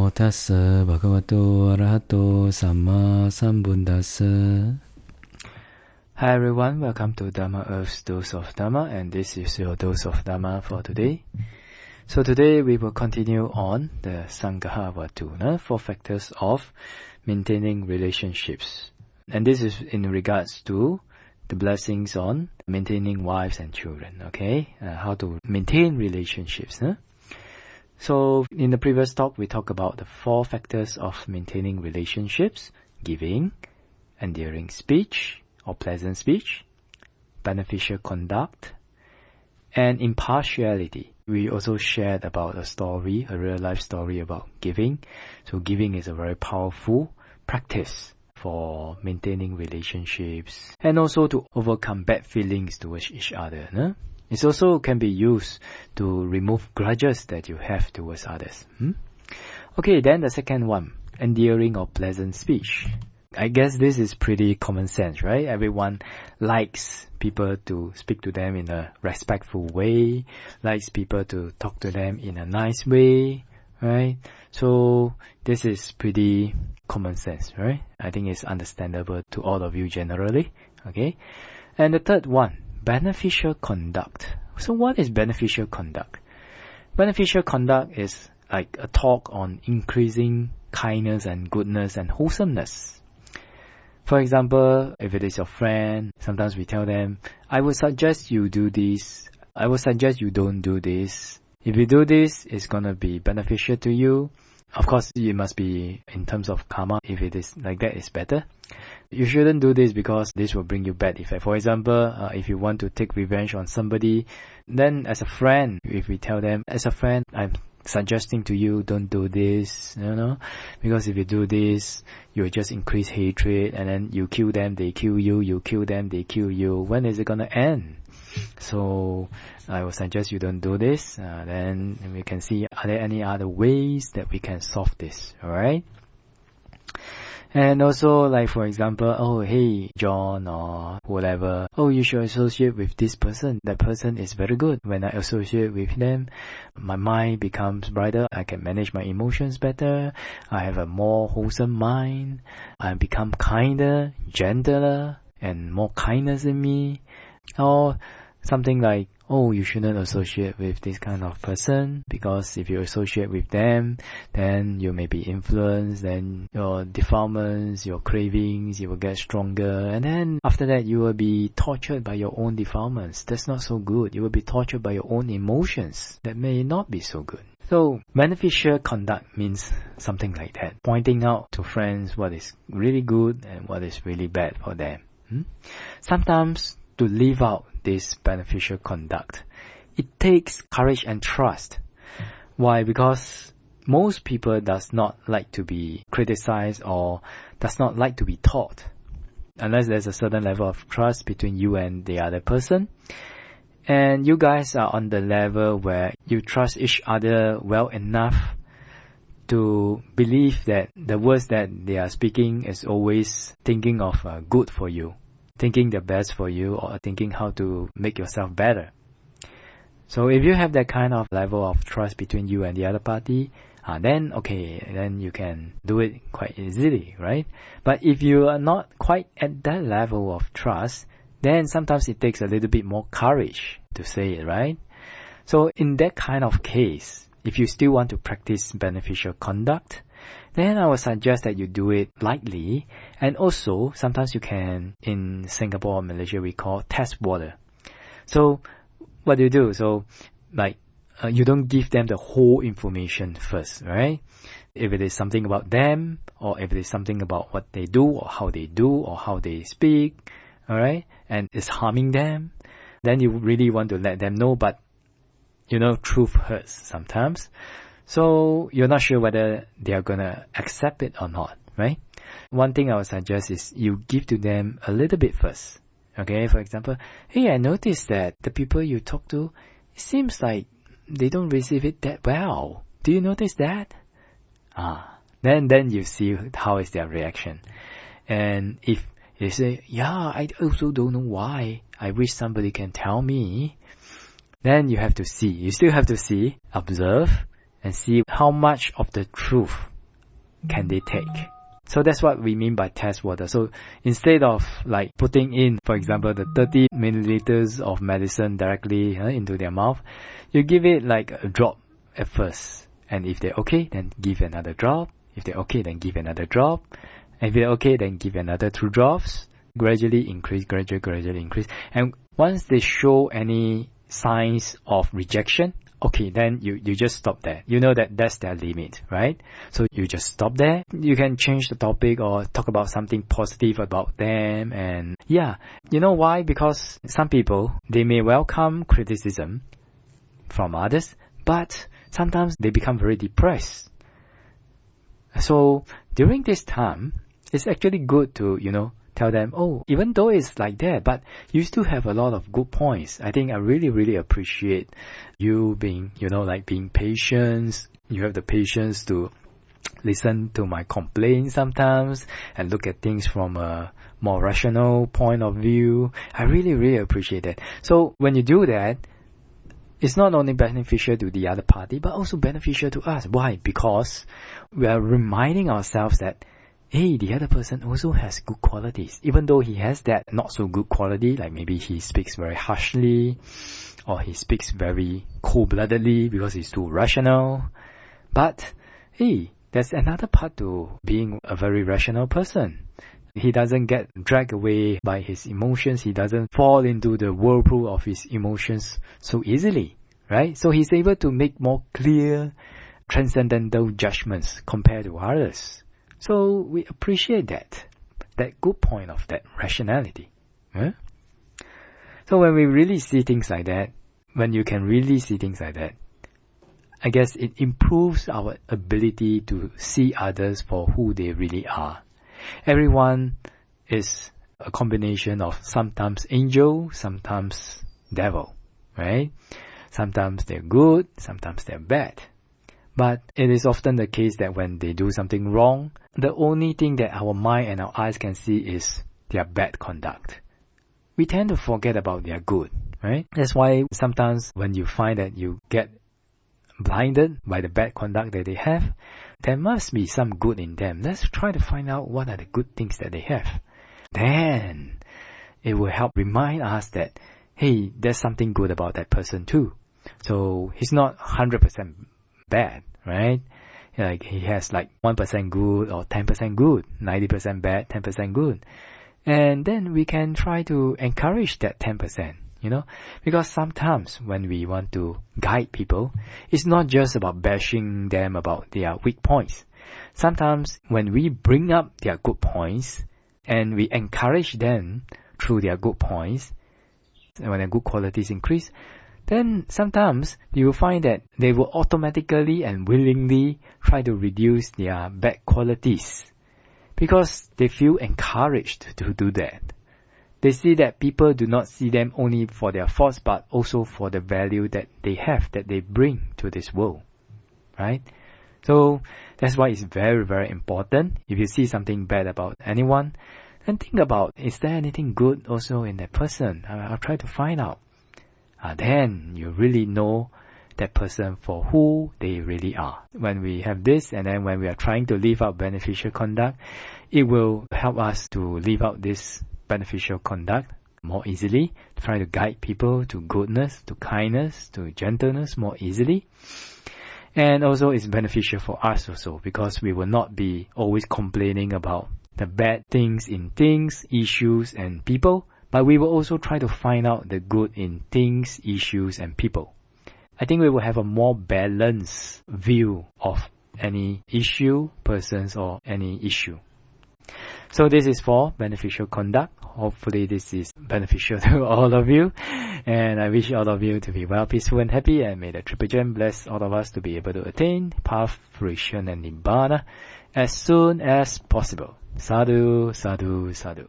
Namo tassa bhagavato arahato samma sambuddhassa. Hi everyone, welcome to Dharma Earth's Dose of Dharma, and this is your Dose of Dharma for today. So today we will continue on the Sangha Vatuna, 4 factors of maintaining relationships. And this is in regards to the blessings on maintaining wives and children, okay? How to maintain relationships. Huh? So in the previous talk, we talked about the 4 factors of maintaining relationships: giving, endearing speech or pleasant speech, beneficial conduct, and impartiality. We also shared about a real life story about giving. So giving is a very powerful practice for maintaining relationships and also to overcome bad feelings towards each other. No? It also can be used to remove grudges that you have towards others. Okay, then the second one, endearing or pleasant speech. I guess this is pretty common sense, right? Everyone likes people to speak to them in a respectful way, likes people to talk to them in a nice way, right? So this is pretty common sense, right? I think it's understandable to all of you generally, okay? And the third one, beneficial conduct. So what is beneficial conduct? Beneficial conduct is like a talk on increasing kindness and goodness and wholesomeness. For example, if it is your friend, sometimes we tell them, I would suggest you do this. I would suggest you don't do this. If you do this, it's going to be beneficial to you. Of course, it must be in terms of karma. If it is like that, it's better. You shouldn't do this because this will bring you bad effect. For example, if you want to take revenge on somebody, then as a friend, if we tell them, as a friend, I'm suggesting to you, don't do this, because if you do this, you'll just increase hatred, and then you kill them, they kill you, you kill them, they kill you. When is it going to end? So I would suggest you don't do this. Then we can see, are there any other ways that we can solve this? Alright? And also, like for example, oh hey John or whatever, oh you should associate with this person. That person is very good. When I associate with them, my mind becomes brighter. I can manage my emotions better. I have a more wholesome mind. I become kinder, gentler, and more kindness in me. Or something like, oh, you shouldn't associate with this kind of person because if you associate with them, then you may be influenced, then your defilements, your cravings, you will get stronger, and then after that you will be tortured by your own defilements. That's not so good. You will be tortured by your own emotions. That may not be so good. So beneficial conduct means something like that, pointing out to friends what is really good and what is really bad for them. Sometimes to live out this beneficial conduct, it takes courage and trust. Why? Because most people does not like to be criticized or does not like to be taught, unless there's a certain level of trust between you and the other person. And you guys are on the level where you trust each other well enough to believe that the words that they are speaking is always thinking of good for you, thinking the best for you, or thinking how to make yourself better. So if you have that kind of level of trust between you and the other party, then you can do it quite easily, right? But if you are not quite at that level of trust, then sometimes it takes a little bit more courage to say it, right? So in that kind of case, if you still want to practice beneficial conduct, then I would suggest that you do it lightly. And also, sometimes you can, in Singapore or Malaysia, we call test water. So, what do you do? So, you don't give them the whole information first, right? If it is something about them, or if it is something about what they do, or how they speak, alright, and it's harming them, then you really want to let them know, but, truth hurts sometimes. So you're not sure whether they are going to accept it or not, right? One thing I would suggest is you give to them a little bit first. Okay, for example, hey, I noticed that the people you talk to, it seems like they don't receive it that well. Do you notice that? Then you see how is their reaction. And if they say, yeah, I also don't know why, I wish somebody can tell me, then you still have to see, observe, and see how much of the truth can they take? So that's what we mean by test water. So instead of like putting in, for example, the 30 milliliters of medicine directly into their mouth, you give it like a drop at first. And if they're okay, then give another drop. If they're okay, then give another drop. And if they're okay, then give another 2 drops. Gradually increase, gradually increase. And once they show any signs of rejection, okay, then you just stop there. You know that that's their limit, right? So you just stop there. You can change the topic or talk about something positive about them. And yeah, you know why? Because some people, they may welcome criticism from others, but sometimes they become very depressed. So during this time, it's actually good to, tell them, oh, even though it's like that, but you still have a lot of good points. I think I really, really appreciate you being, being patient. You have the patience to listen to my complaints sometimes and look at things from a more rational point of view. I really, really appreciate that. So when you do that, it's not only beneficial to the other party, but also beneficial to us. Why? Because we are reminding ourselves that, hey, the other person also has good qualities. Even though he has that not so good quality, like maybe he speaks very harshly, or he speaks very cold-bloodedly because he's too rational. But, hey, there's another part to being a very rational person. He doesn't get dragged away by his emotions. He doesn't fall into the whirlpool of his emotions so easily, right? So he's able to make more clear, transcendental judgments compared to others. So we appreciate that good point of that rationality. Huh? So when we really see things like that, when you can really see things like that, I guess it improves our ability to see others for who they really are. Everyone is a combination of sometimes angel, sometimes devil, right? Sometimes they're good, sometimes they're bad. But it is often the case that when they do something wrong, the only thing that our mind and our eyes can see is their bad conduct. We tend to forget about their good, right? That's why sometimes when you find that you get blinded by the bad conduct that they have, there must be some good in them. Let's try to find out what are the good things that they have. Then it will help remind us that, hey, there's something good about that person too. So he's not 100% bad, right? Like he has like 1% good or 10% good, 90% bad, 10% good. And then we can try to encourage that 10%, because sometimes when we want to guide people, it's not just about bashing them about their weak points. Sometimes when we bring up their good points and we encourage them through their good points, and when their good qualities increase, then sometimes you will find that they will automatically and willingly try to reduce their bad qualities because they feel encouraged to do that. They see that people do not see them only for their faults, but also for the value that they have, that they bring to this world, right? So that's why it's very, very important. If you see something bad about anyone, then think about, is there anything good also in that person? I'll try to find out. Then you really know that person for who they really are. When we have this, and then when we are trying to live out beneficial conduct, it will help us to live out this beneficial conduct more easily, try to guide people to goodness, to kindness, to gentleness more easily. And also it's beneficial for us also, because we will not be always complaining about the bad things in things, issues, and people, but we will also try to find out the good in things, issues, and people. I think we will have a more balanced view of any issue, persons, or any issue. So this is for beneficial conduct. Hopefully this is beneficial to all of you. And I wish all of you to be well, peaceful, and happy. And may the Triple Gem bless all of us to be able to attain path, fruition, and Nibbana as soon as possible. Sadhu, sadhu, sadhu.